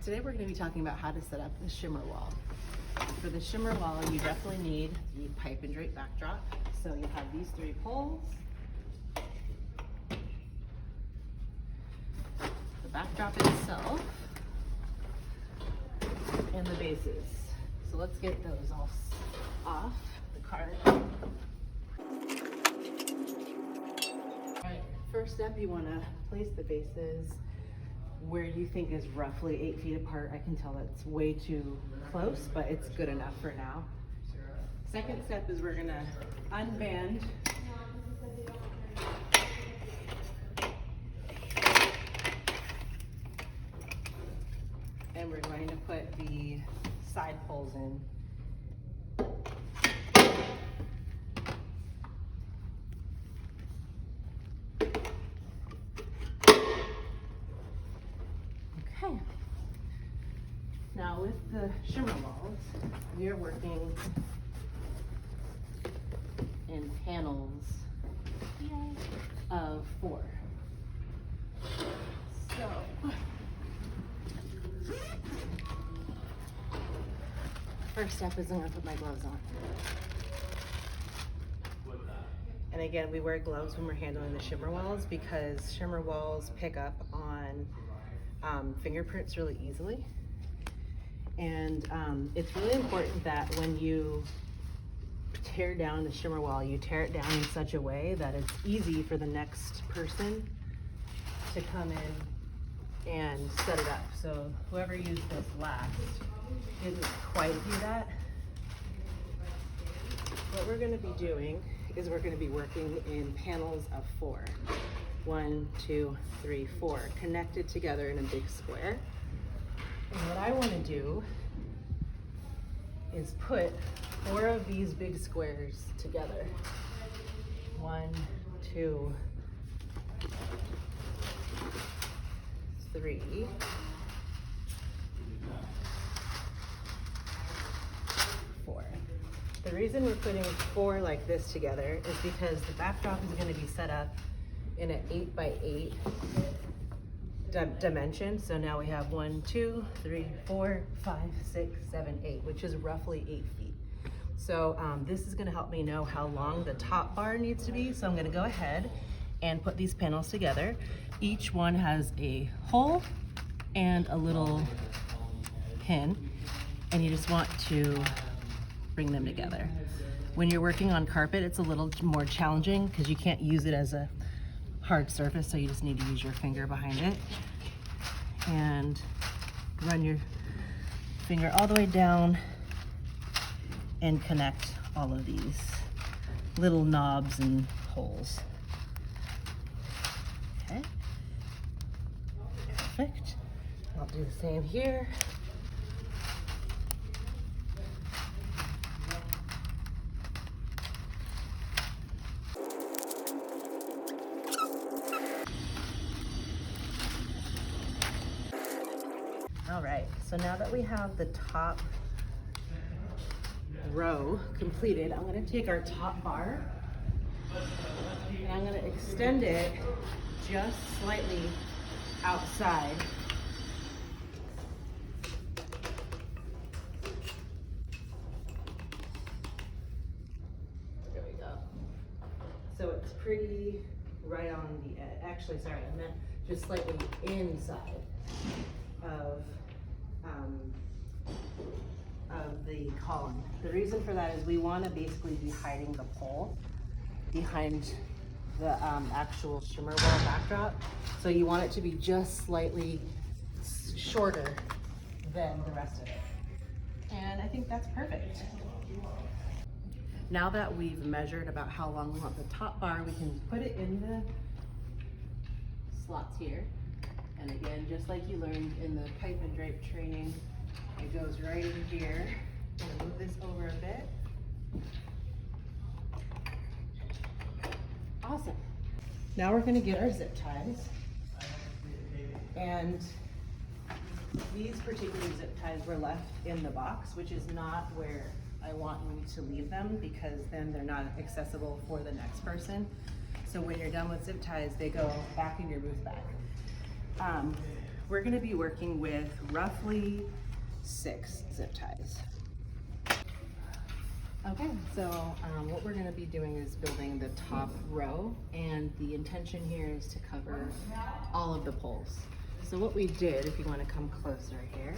Today we're going to be talking about how to set up the shimmer wall. For the shimmer wall, you definitely need the pipe and drape backdrop. So you have these 3 poles, the backdrop itself, and the bases. So let's get those all off the cart. Alright, first step, you want to place the bases where you think is roughly 8 feet apart. I can tell that's way too close, but it's good enough for now. Second step is we're gonna unband and we're going to put the side poles in. Okay. Now with the shimmer walls, we are working in panels of 4. So first step is I'm going to put my gloves on. And again, we wear gloves when we're handling the shimmer walls because shimmer walls pick up on fingerprints really easily. And it's really important that when you tear down the shimmer wall, you tear it down in such a way that it's easy for the next person to come in and set it up. So whoever used this last didn't quite do that. What we're going to be doing is we're going to be working in panels of 4. 1, 2, 3, 4, connected together in a big square. And what I want to do is put 4 of these big squares together. 1, 2, 3, 4. The reason we're putting 4 like this together is because the backdrop is going to be set up in an 8 by 8 dimension. So now we have 1, 2, 3, 4, 5, 6, 7, 8, which is roughly 8 feet. So this is going to help me know how long the top bar needs to be. So I'm going to go ahead and put these panels together. Each one has a hole and a little pin, and you just want to bring them together. When you're working on carpet, it's a little more challenging because you can't use it as a hard surface, so you just need to use your finger behind it and run your finger all the way down and connect all of these little knobs and holes. Okay, perfect. I'll do the same here. All right, so now that we have the top row completed, I'm going to take our top bar and I'm going to extend it just slightly outside. There we go. So it's pretty right on the edge. Actually, sorry, I meant just slightly inside of the column. The reason for that is we want to basically be hiding the pole behind the actual shimmer wall backdrop. So you want it to be just slightly shorter than the rest of it. And I think that's perfect. Now that we've measured about how long we want the top bar, we can put it in the slots here. And again, just like you learned in the pipe and drape training, it goes right in here. I'm gonna move this over a bit. Awesome. Now we're gonna get our zip ties. And these particular zip ties were left in the box, which is not where I want you to leave them because then they're not accessible for the next person. So when you're done with zip ties, they go back in your booth bag. we're gonna be working with roughly 6 zip ties. Okay, so what we're gonna be doing is building the top row, and the intention here is to cover all of the poles. So what we did, if you wanna come closer here,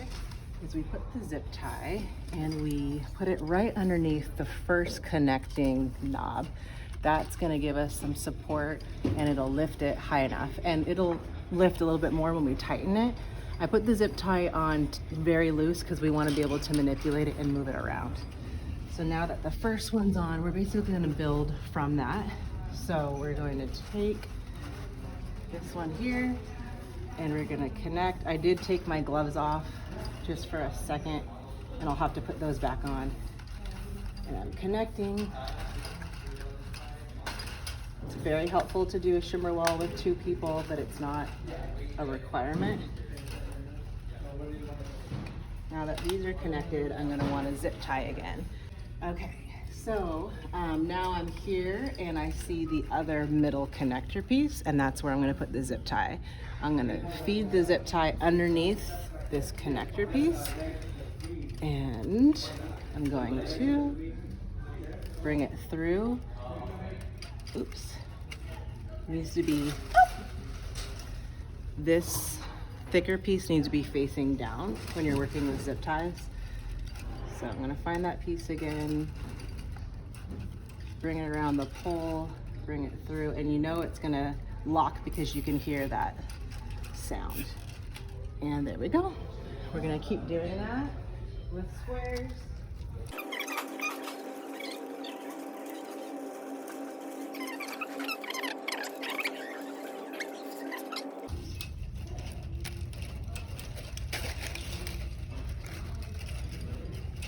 is we put the zip tie and we put it right underneath the first connecting knob. That's gonna give us some support and it'll lift it high enough, and it'll lift a little bit more when we tighten it. I put the zip tie on very loose because we wanna be able to manipulate it and move it around. So now that the first one's on, we're basically gonna build from that. So we're going to take this one here and we're gonna connect. I did take my gloves off just for a second and I'll have to put those back on. And I'm connecting. It's very helpful to do a shimmer wall with 2 people, but it's not a requirement. Now that these are connected, I'm gonna wanna zip tie again. Okay, so now I'm here and I see the other middle connector piece, and that's where I'm gonna put the zip tie. I'm gonna feed the zip tie underneath this connector piece, and I'm going to bring it through. Oops, needs to be, this thicker piece needs to be facing down when you're working with zip ties. So I'm gonna find that piece again, bring it around the pole, bring it through, and you know it's gonna lock because you can hear that sound. And there we go. We're gonna keep doing that with squares.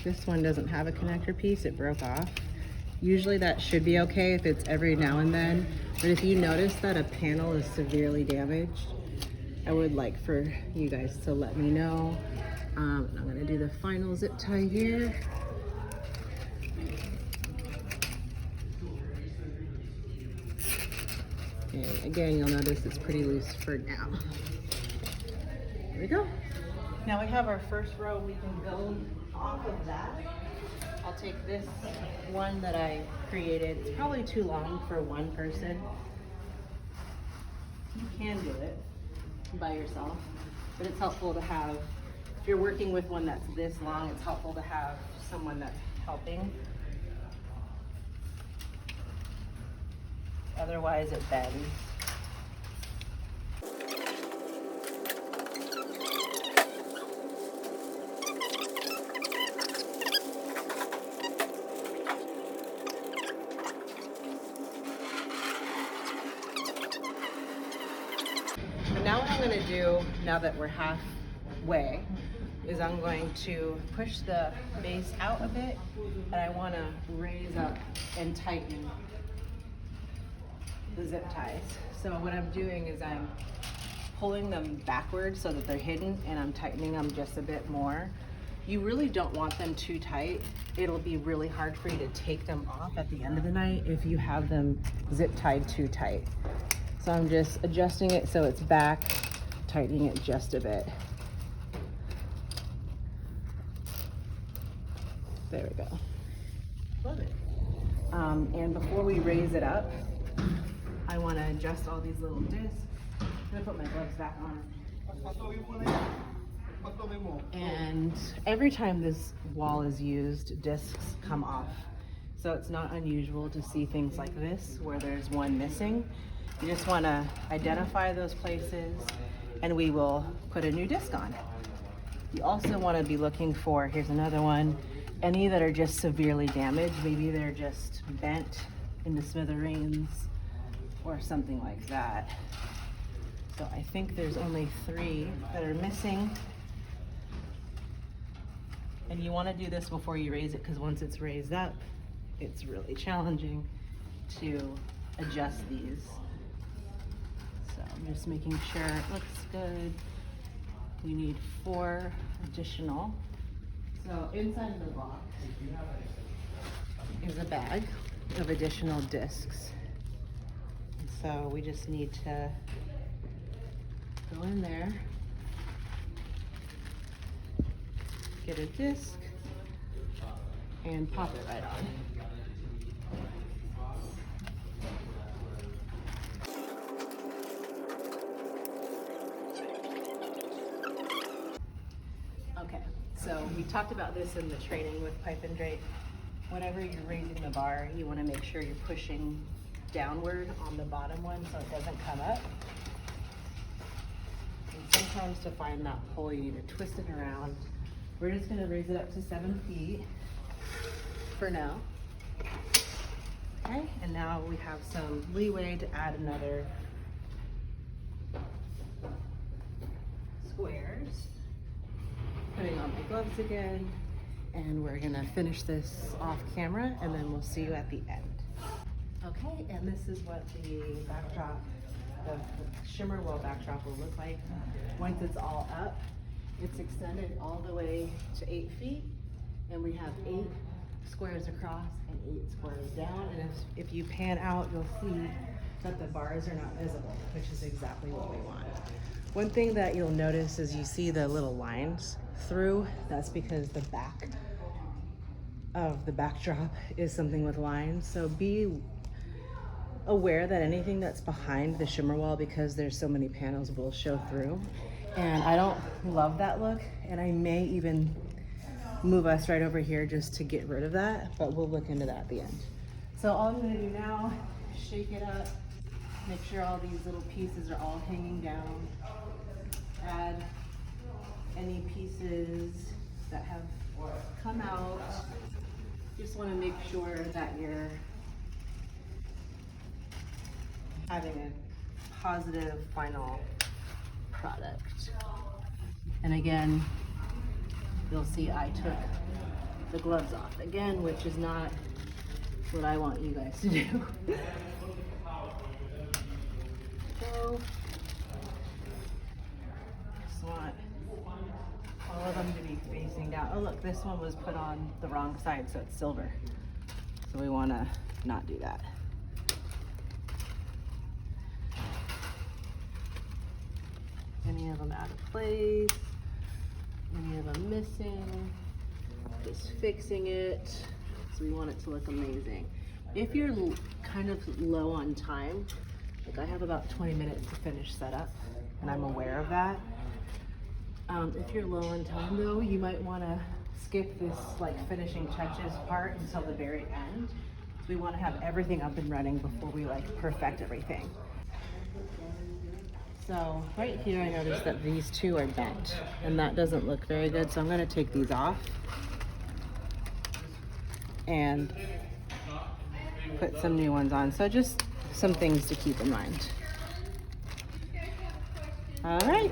This one doesn't have a connector piece, it broke off. Usually that should be okay if it's every now and then, but if you notice that a panel is severely damaged, I would like for you guys to let me know. I'm gonna do the final zip tie here. And again, you'll notice it's pretty loose for now. There we go. Now we have our first row. We can build off of that. I'll take this one that I created. It's probably too long for one person. You can do it by yourself, but it's helpful to have, if you're working with one that's this long, it's helpful to have someone that's helping. Otherwise it bends. Now what I'm going to do, now that we're halfway, is I'm going to push the base out a bit, and I want to raise up and tighten the zip ties. So what I'm doing is I'm pulling them backwards so that they're hidden, and I'm tightening them just a bit more. You really don't want them too tight. It'll be really hard for you to take them off at the end of the night if you have them zip tied too tight. So I'm just adjusting it so it's back, tightening it just a bit. There we go. Love it. And before we raise it up, I want to adjust all these little discs. I'm gonna put my gloves back on. And every time this wall is used, discs come off. So it's not unusual to see things like this where there's one missing. You just want to identify those places and we will put a new disc on. You also want to be looking for, here's another one, any that are just severely damaged. Maybe they're just bent into smithereens or something like that. So I think there's only 3 that are missing. And you want to do this before you raise it, because once it's raised up, it's really challenging to adjust these. So I'm just making sure it looks good. We need 4 additional. So inside of the box is a bag of additional discs. And so we just need to go in there get a disc and pop it right on. Okay, so we talked about this in the training with pipe and drape. Whenever you're raising the bar, you want to make sure you're pushing downward on the bottom one so it doesn't come up. And sometimes to find that hole, you need to twist it around. We're just going to raise it up to 7 feet for now. Okay, and now we have some leeway to add another squares. Putting on my gloves again, and we're gonna finish this off camera, and then we'll see you at the end. Okay, and this is what the backdrop, the shimmer wall backdrop will look like once it's all up. It's extended all the way to 8 feet, and we have 8 squares across and 8 squares down. And if you pan out, you'll see that the bars are not visible, which is exactly what we want. One thing that you'll notice is you see the little lines through. That's because the back of the backdrop is something with lines. So be aware that anything that's behind the shimmer wall, because there's so many panels, will show through. And I don't love that look, and I may even move us right over here just to get rid of that, but we'll look into that at the end. So all I'm gonna do now, shake it up, make sure all these little pieces are all hanging down, add any pieces that have come out. Just want to make sure that you're having a positive final product. And again, you'll see I took the gloves off again, which is not what I want you guys to do. So, just want all of them to be facing down. Oh look, this one was put on the wrong side, so it's silver. So we want to not do that. Any of them out of place, any of them missing, just fixing it. So we want it to look amazing. If you're kind of low on time, like I have about 20 minutes to finish setup, and I'm aware of that. If you're low on time though, you might want to skip this like finishing touches part until the very end. We want to have everything up and running before we like perfect everything. So right here I noticed that these two are bent, and that doesn't look very good, so I'm going to take these off and put some new ones on. So just some things to keep in mind. All right.